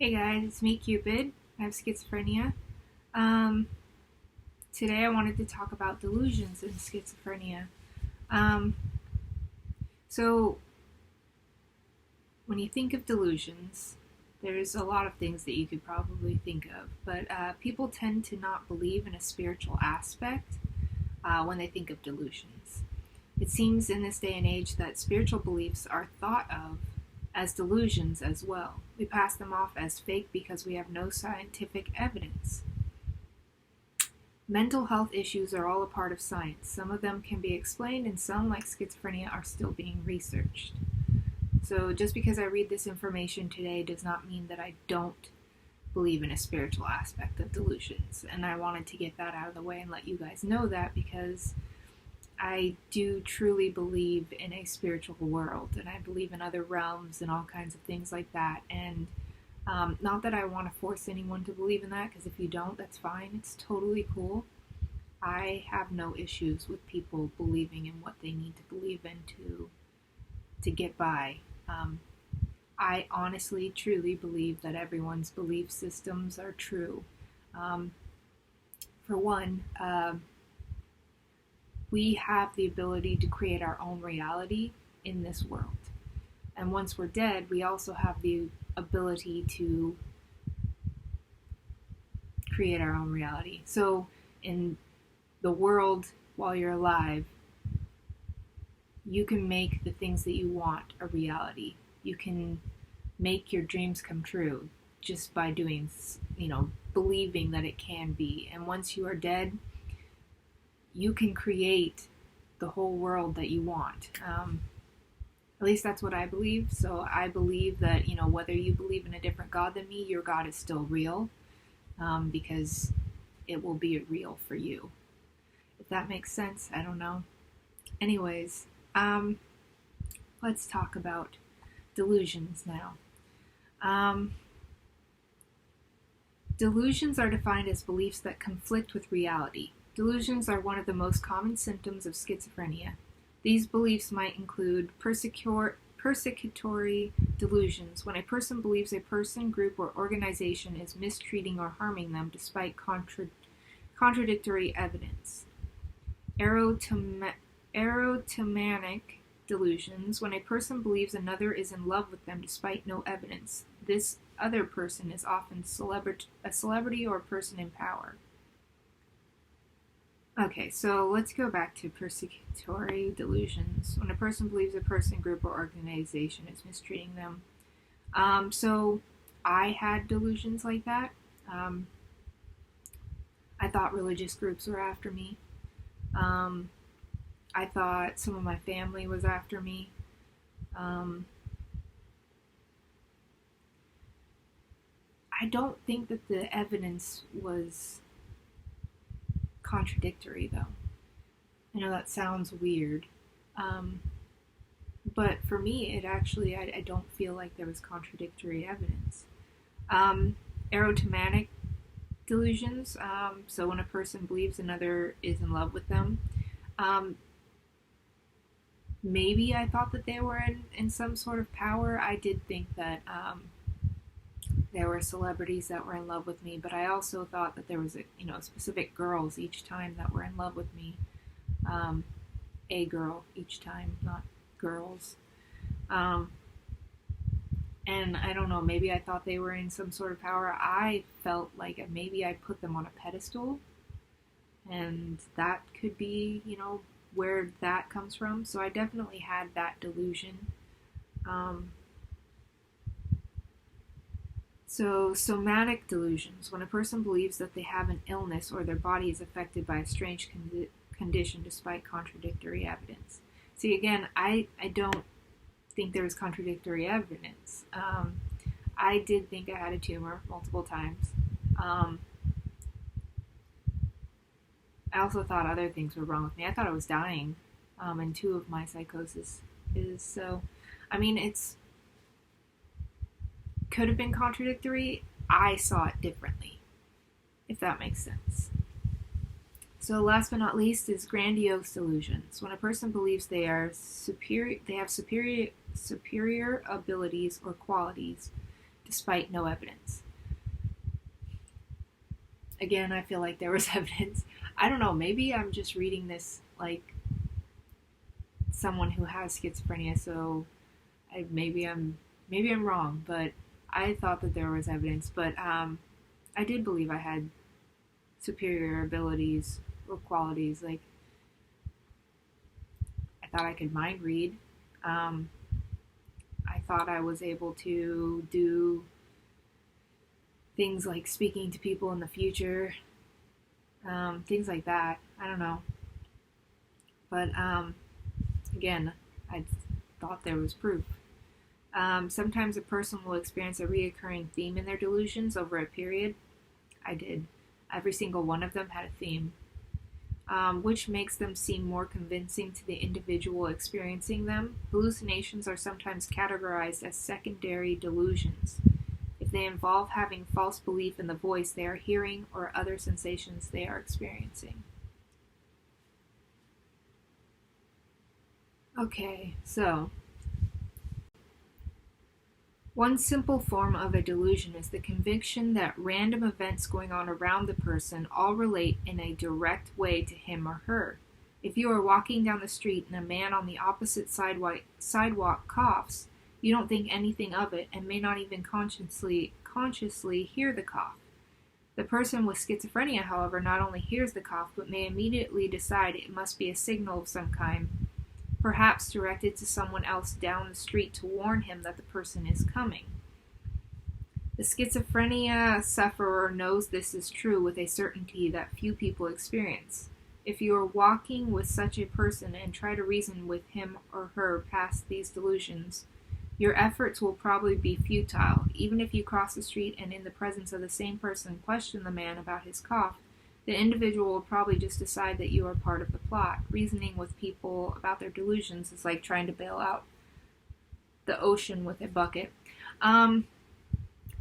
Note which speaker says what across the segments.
Speaker 1: Hey guys, it's me, Cupid. I have schizophrenia. Um, Today I wanted to talk about delusions and schizophrenia. Um, so, when you think of delusions, there's a lot of things that you could probably think of, but people tend to not believe in a spiritual aspect when they think of delusions. It seems in this day and age that spiritual beliefs are thought of as delusions as well. We pass them off as fake because we have no scientific evidence. Mental health issues are all a part of science. Some of them can be explained, and some, like schizophrenia, are still being researched. So, just because I read this information today does not mean that I don't believe in a spiritual aspect of delusions. And I wanted to get that out of the way and let you guys know that because I do truly believe in a spiritual world, and I believe in other realms and all kinds of things like that. And not that I want to force anyone to believe in that, because if you don't, that's fine. It's totally cool. I have no issues with people believing in what they need to believe in to get by. Um, I honestly, truly believe that everyone's belief systems are true. Um, for one, we have the ability to create our own reality in this world. And once we're dead, we also have the ability to create our own reality. So, in the world while you're alive, you can make the things that you want a reality. You can make your dreams come true just by doing, believing that it can be. And once you are dead, you can create the whole world that you want. At least that's what I believe. So I believe that, whether you believe in a different God than me, your God is still real, because it will be real for you. If that makes sense, I don't know. Anyways, let's talk about delusions now. Delusions are defined as beliefs that conflict with reality. Delusions are one of the most common symptoms of schizophrenia. These beliefs might include persecutory delusions, when a person believes a person, group, or organization is mistreating or harming them despite contradictory evidence. Erotomanic delusions, when a person believes another is in love with them despite no evidence. This other person is often a celebrity or a person in power. Okay, so let's go back to persecutory delusions, when a person believes a person, group, or organization is mistreating them. So I had delusions like that. I thought religious groups were after me. I thought some of my family was after me. I don't think that the evidence was contradictory, though. I know that sounds weird, but for me, it actually, I don't feel like there was contradictory evidence. Erotomanic delusions, so when a person believes another is in love with them, maybe I thought that they were in some sort of power. I did think that there were celebrities that were in love with me, but I also thought that there was specific girls each time that were in love with me. A girl each time, not girls. And I don't know, maybe I thought they were in some sort of power. I felt like maybe I put them on a pedestal, and that could be, where that comes from. So I definitely had that delusion. So, somatic delusions, when a person believes that they have an illness or their body is affected by a strange condition despite contradictory evidence. See, again, I don't think there was contradictory evidence. I did think I had a tumor multiple times. I also thought other things were wrong with me. I thought I was dying in two of my psychosis is. So, I mean, it's could have been contradictory. I saw it differently, if that makes sense. So last but not least is grandiose delusions. When a person believes they have superior abilities or qualities despite no evidence. Again, I feel like there was evidence. I don't know, maybe I'm just reading this like someone who has schizophrenia, so maybe I'm wrong, but I thought that there was evidence, but I did believe I had superior abilities or qualities. Like, I thought I could mind read. I thought I was able to do things like speaking to people in the future, things like that. I don't know. But again, I thought there was proof. Sometimes a person will experience a reoccurring theme in their delusions over a period. I did. Every single one of them had a theme, which makes them seem more convincing to the individual experiencing them. Hallucinations are sometimes categorized as secondary delusions if they involve having false belief in the voice they are hearing or other sensations they are experiencing. Okay, so one simple form of a delusion is the conviction that random events going on around the person all relate in a direct way to him or her. If you are walking down the street and a man on the opposite sidewalk coughs, you don't think anything of it and may not even consciously hear the cough. The person with schizophrenia, however, not only hears the cough but may immediately decide it must be a signal of some kind, perhaps directed to someone else down the street to warn him that the person is coming. The schizophrenia sufferer knows this is true with a certainty that few people experience. If you are walking with such a person and try to reason with him or her past these delusions, your efforts will probably be futile. Even if you cross the street and in the presence of the same person question the man about his cough, the individual will probably just decide that you are part of the plot. Reasoning with people about their delusions is like trying to bail out the ocean with a bucket. I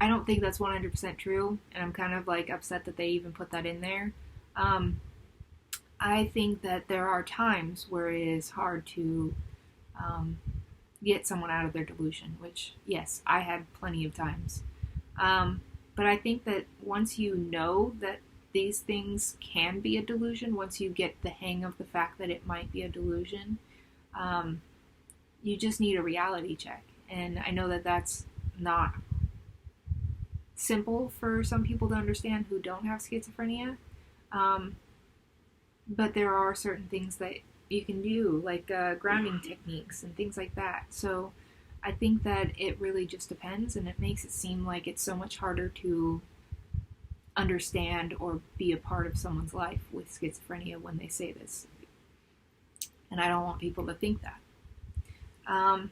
Speaker 1: don't think that's 100% true, and I'm kind of like upset that they even put that in there. I think that there are times where it is hard to get someone out of their delusion, which, yes, I had plenty of times. But I think that once you know that these things can be a delusion, once you get the hang of the fact that it might be a delusion, you just need a reality check. And I know that that's not simple for some people to understand who don't have schizophrenia, but there are certain things that you can do, like grounding techniques and things like that. So I think that it really just depends, and it makes it seem like it's so much harder to understand or be a part of someone's life with schizophrenia when they say this. And I don't want people to think that. In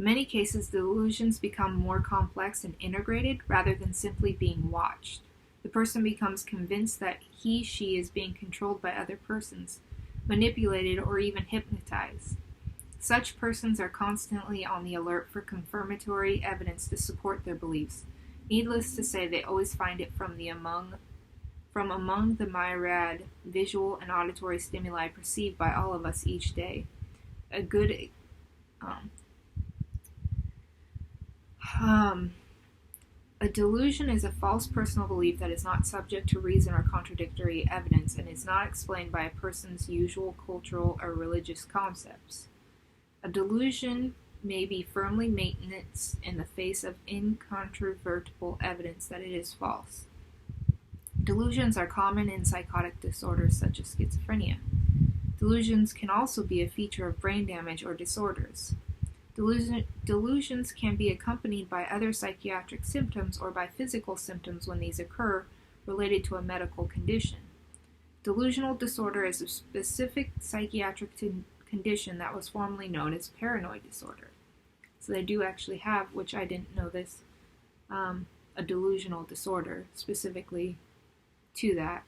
Speaker 1: many cases, delusions become more complex and integrated rather than simply being watched. The person becomes convinced that she is being controlled by other persons, manipulated, or even hypnotized. Such persons are constantly on the alert for confirmatory evidence to support their beliefs. Needless to say, they always find it from among the myriad visual and auditory stimuli perceived by all of us each day. A delusion is a false personal belief that is not subject to reason or contradictory evidence and is not explained by a person's usual cultural or religious concepts. A delusion may be firmly maintenance in the face of incontrovertible evidence that it is false. Delusions are common in psychotic disorders such as schizophrenia. Delusions can also be a feature of brain damage or disorders. Delusions can be accompanied by other psychiatric symptoms or by physical symptoms when these occur related to a medical condition. Delusional disorder is a specific psychiatric condition that was formerly known as paranoid disorder. So they do actually have, which I didn't know this, a delusional disorder specifically to that.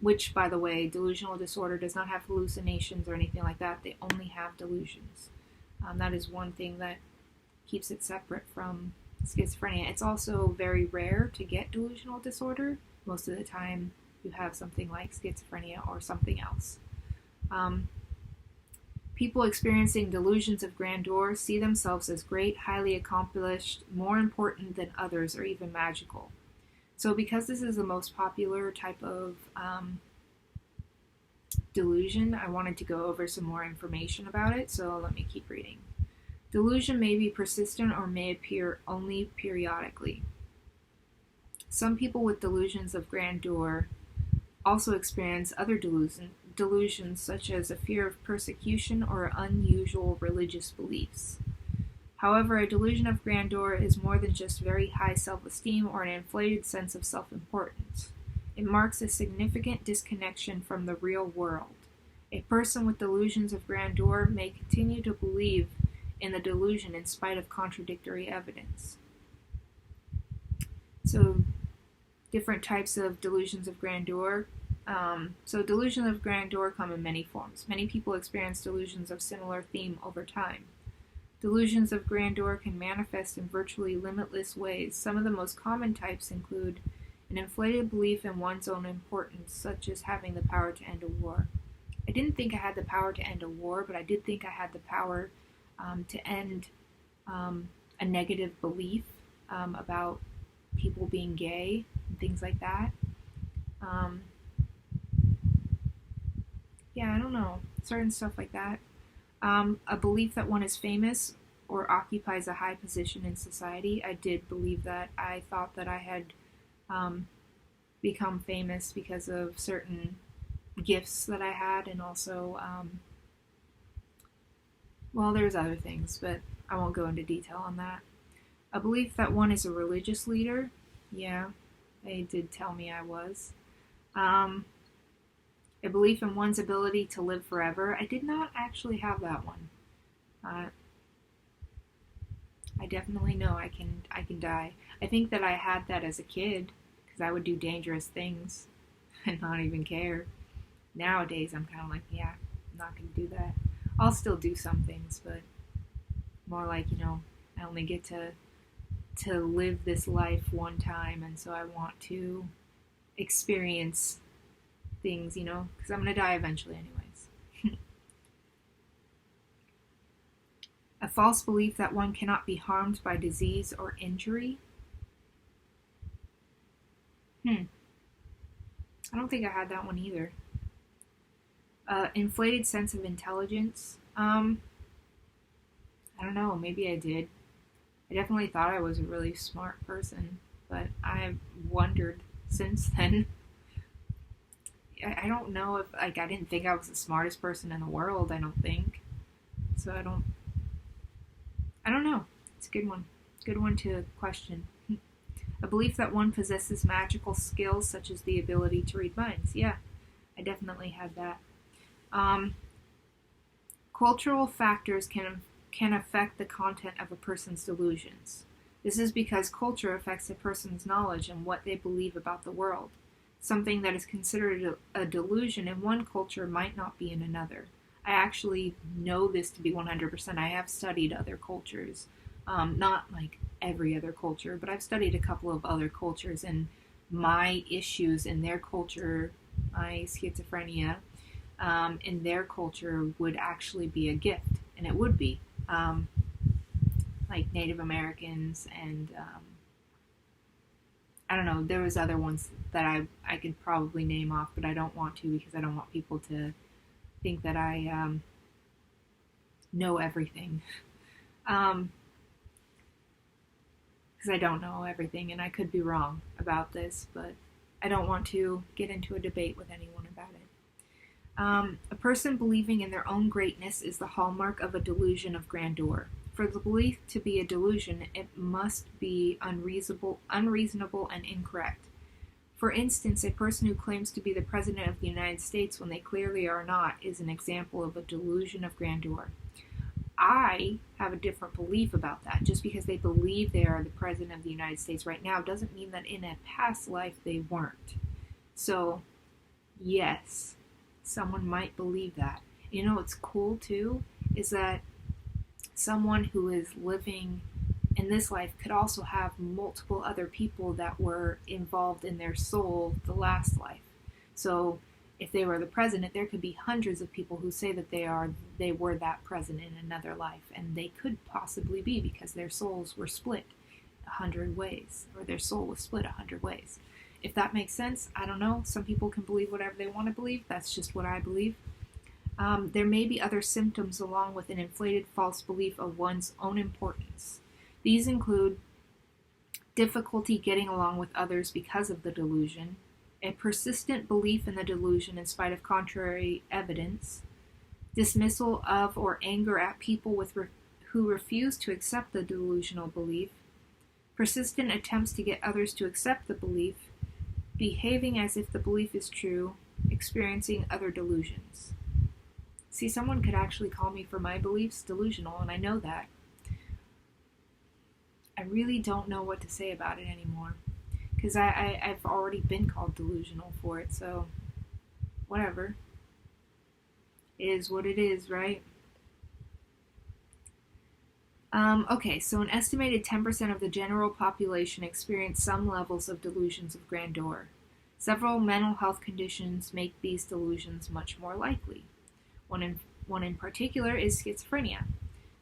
Speaker 1: Which, by the way, delusional disorder does not have hallucinations or anything like that. They only have delusions. That is one thing that keeps it separate from schizophrenia. It's also very rare to get delusional disorder. Most of the time, you have something like schizophrenia or something else. People experiencing delusions of grandeur see themselves as great, highly accomplished, more important than others, or even magical. So, because this is the most popular type of delusion, I wanted to go over some more information about it, so let me keep reading. Delusion may be persistent or may appear only periodically. Some people with delusions of grandeur also experience other delusions such as a fear of persecution or unusual religious beliefs. However, a delusion of grandeur is more than just very high self-esteem or an inflated sense of self-importance. It marks a significant disconnection from the real world. A person with delusions of grandeur may continue to believe in the delusion in spite of contradictory evidence. So, different types of delusions of grandeur. So delusions of grandeur come in many forms. Many people experience delusions of similar theme over time. Delusions of grandeur can manifest in virtually limitless ways. Some of the most common types include an inflated belief in one's own importance, such as having the power to end a war. I didn't think I had the power to end a war, but I did think I had the power to end a negative belief about people being gay and things like that. Yeah, I don't know. Certain stuff like that. A belief that one is famous or occupies a high position in society. I did believe that. I thought that I had become famous because of certain gifts that I had, and also, well, there's other things, but I won't go into detail on that. A belief that one is a religious leader. Yeah, they did tell me I was. A belief in one's ability to live forever. I did not actually have that one. I definitely know I can die. I think that I had that as a kid because I would do dangerous things and not even care. Nowadays, I'm kind of like, yeah, I'm not going to do that. I'll still do some things, but more like, I only get to live this life one time, and so I want to experience things, because I'm going to die eventually anyways. A false belief that one cannot be harmed by disease or injury. I don't think I had that one either. Inflated sense of intelligence. I don't know, maybe I did. I definitely thought I was a really smart person, but I've wondered since then. I don't know if, I didn't think I was the smartest person in the world, I don't think. So I don't know. It's a good one. Good one to question. A belief that one possesses magical skills such as the ability to read minds. Yeah, I definitely had that. Cultural factors can affect the content of a person's delusions. This is because culture affects a person's knowledge and what they believe about the world. Something that is considered a delusion in one culture might not be in another. I actually know this to be 100%. I have studied other cultures. Not like every other culture, but I've studied a couple of other cultures, and my issues in their culture, my schizophrenia, in their culture would actually be a gift, and it would be. Like Native Americans and I don't know, there was other ones that I could probably name off, but I don't want to because I don't want people to think that I know everything. Because I don't know everything, and I could be wrong about this, but I don't want to get into a debate with anyone about it. A person believing in their own greatness is the hallmark of a delusion of grandeur. For the belief to be a delusion, it must be unreasonable and incorrect. For instance, a person who claims to be the President of the United States when they clearly are not is an example of a delusion of grandeur. I have a different belief about that. Just because they believe they are the President of the United States right now doesn't mean that in a past life they weren't. So, yes, someone might believe that. What's cool too is that someone who is living in this life could also have multiple other people that were involved in their soul the last life. So if they were the president, there could be hundreds of people who say that they were that president in another life, and they could possibly be, because their souls were split 100 ways, or their soul was split 100 ways. If that makes sense, I don't know. Some people can believe whatever they want to believe. That's just what I believe. There may be other symptoms along with an inflated false belief of one's own importance. These include difficulty getting along with others because of the delusion, a persistent belief in the delusion in spite of contrary evidence, dismissal of or anger at people who refuse to accept the delusional belief, persistent attempts to get others to accept the belief, behaving as if the belief is true, experiencing other delusions. See, someone could actually call me for my beliefs delusional, and I know that. I really don't know what to say about it anymore, because I've already been called delusional for it, so whatever. It is what it is, right? Okay, so an estimated 10% of the general population experience some levels of delusions of grandeur. Several mental health conditions make these delusions much more likely. One in particular is schizophrenia.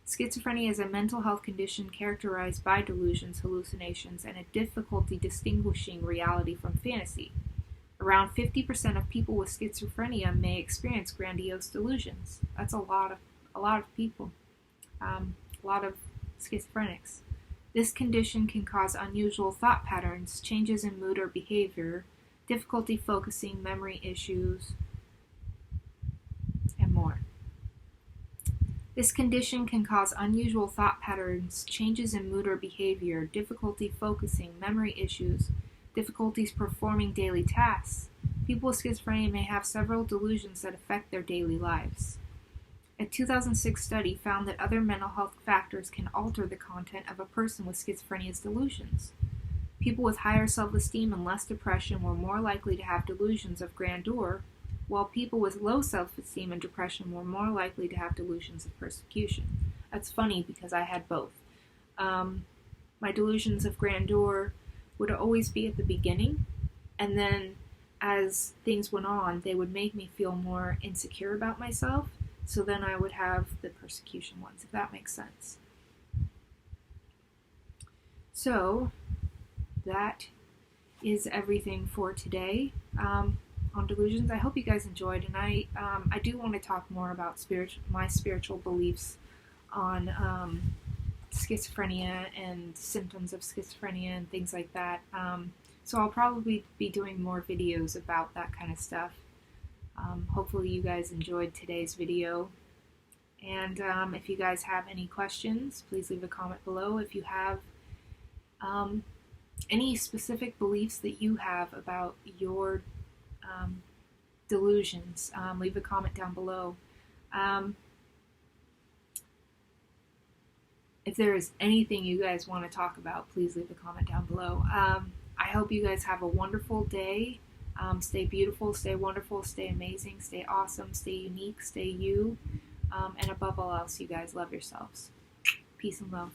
Speaker 1: Schizophrenia is a mental health condition characterized by delusions, hallucinations, and a difficulty distinguishing reality from fantasy. Around 50% of people with schizophrenia may experience grandiose delusions. That's a lot of people. A lot of schizophrenics. This condition can cause unusual thought patterns, changes in mood or behavior, difficulty focusing, memory issues, and more. This condition can cause unusual thought patterns, changes in mood or behavior, difficulty focusing, memory issues, difficulties performing daily tasks. People with schizophrenia may have several delusions that affect their daily lives. A 2006 study found that other mental health factors can alter the content of a person with schizophrenia's delusions. People with higher self-esteem and less depression were more likely to have delusions of grandeur, while people with low self-esteem and depression were more likely to have delusions of persecution. That's funny because I had both. My delusions of grandeur would always be at the beginning, and then as things went on, they would make me feel more insecure about myself, so then I would have the persecution ones, if that makes sense. So, that is everything for today on delusions. I hope you guys enjoyed, and I do want to talk more about my spiritual beliefs on schizophrenia and symptoms of schizophrenia and things like that. So I'll probably be doing more videos about that kind of stuff. Hopefully you guys enjoyed today's video. And if you guys have any questions, please leave a comment below. If you have any specific beliefs that you have about your delusions, leave a comment down below. If there is anything you guys want to talk about, please leave a comment down below. I hope you guys have a wonderful day. Stay beautiful, stay wonderful, stay amazing, stay awesome, stay unique, stay you. And above all else, you guys love yourselves. Peace and love.